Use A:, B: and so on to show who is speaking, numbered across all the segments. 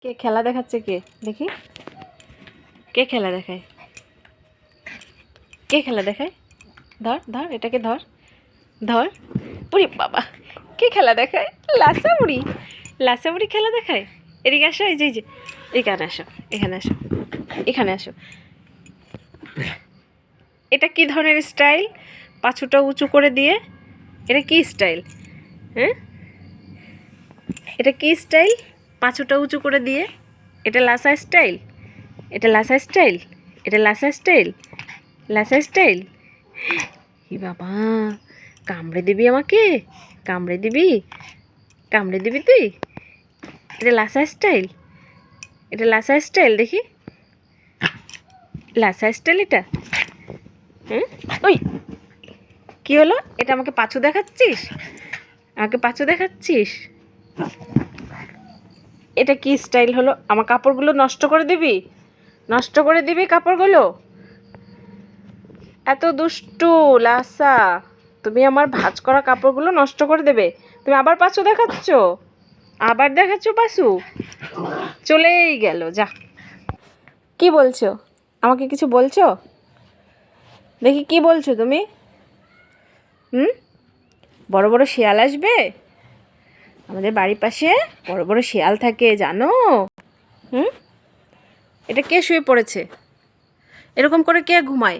A: কে খেলা দেখাচ্ছে? কে দেখি, কে খেলা দেখায়? কে খেলা দেখায়? ধর ধর, এটাকে ধর ধর। উরি বাবা, কে খেলা দেখায়? লাসা বুড়ি, লাসা বুড়ি খেলা দেখায়। এদিকে আসো, এই যে এই যে, এখানে আসো, এখানে আসো, এখানে আসো। এটা কি ধরনের স্টাইল? পাছুটা উঁচু করে দিয়ে, এটা কি স্টাইল? হ্যাঁ, এটা কি স্টাইল? পাছুটা উঁচু করে দিয়ে, এটা লাসা স্টাইল? এটা লাসা স্টাইল? এটা লাসা স্টাইল? লাসা স্টাইল? ই বাবা, কামড়ে দিবি আমাকে? কামড়ে দিবি? কামড়ে দিবি তুই? এটা লাসা স্টাইল? এটা লাসা স্টাইল? দেখি, লাসা স্টাইল এটা? হুম, ওই কি হলো? এটা আমাকে পাছু দেখাচ্ছিস? আমাকে পাছু দেখাচ্ছিস? এটা কি স্টাইল হলো? আমার কাপড়গুলো নষ্ট করে দিবি? নষ্ট করে দিবি কাপড়গুলো? এত দুষ্টু লাসা, তুমি আমার ভাঁজ করা কাপড়গুলো নষ্ট করে দেবে? তুমি আবার পাছু দেখাচ্ছ? আবার দেখাচ্ছ পাছু? চলেই গেল, যা। কি বলছো? আমাকে কিছু বলছো? দেখি কি বলছো তুমি? হুম, বড় বড় শিয়াল আসবে? আমাদের বাড়ির পাশে বড় বড় শিয়াল থাকে, জানো? হুম, এটা কে শুয়ে পড়েছে? এরকম করে কে ঘুমায়?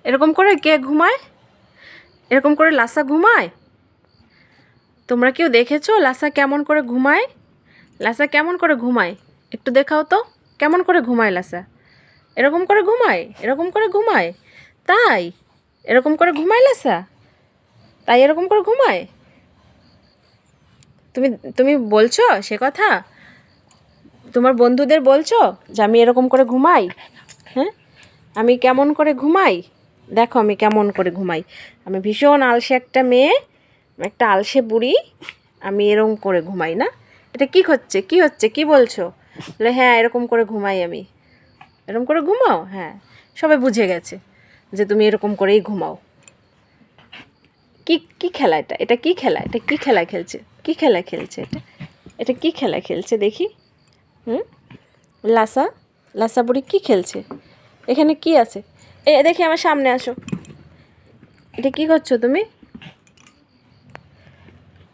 A: এরকম করে কে ঘুমায়? এরকম করে লাসা ঘুমায়? তোমরা কেউ দেখেছো লাসা কেমন করে ঘুমায়? লাসা কেমন করে ঘুমায়? একটু দেখাও তো, কেমন করে ঘুমায় লাসা? এরকম করে ঘুমায়? এরকম করে ঘুমায়? তাই এরকম করে ঘুমায় লাসা? তাই এরকম করে ঘুমায়? তুমি তুমি বলছো সে কথা? তোমার বন্ধুদের বলছো যে আমি এরকম করে ঘুমাই? হ্যাঁ, আমি কেমন করে ঘুমাই? দেখো আমি কেমন করে ঘুমাই। আমি ভীষণ আলসে একটা মেয়ে, একটা আলসে বুড়ি। আমি এরকম করে ঘুমাই না? এটা কি হচ্ছে? কি হচ্ছে? কি বলছো? বলে হ্যাঁ, এরকম করে ঘুমাই আমি। এরকম করে ঘুমাও? হ্যাঁ, সবাই বুঝে গেছে যে তুমি এরকম করেই ঘুমাও। কি কি খেলা এটা? এটা কি খেলা? এটা কি খেলা খেলছে? কি খেলা খেলছে এটা? এটা কি খেলা খেলছে দেখি? হুম, লাসা, লাসা বুড়ি কি খেলছে? এখানে কি আছে? দেখি আমার সামনে আসো। এটা কি করছো তুমি?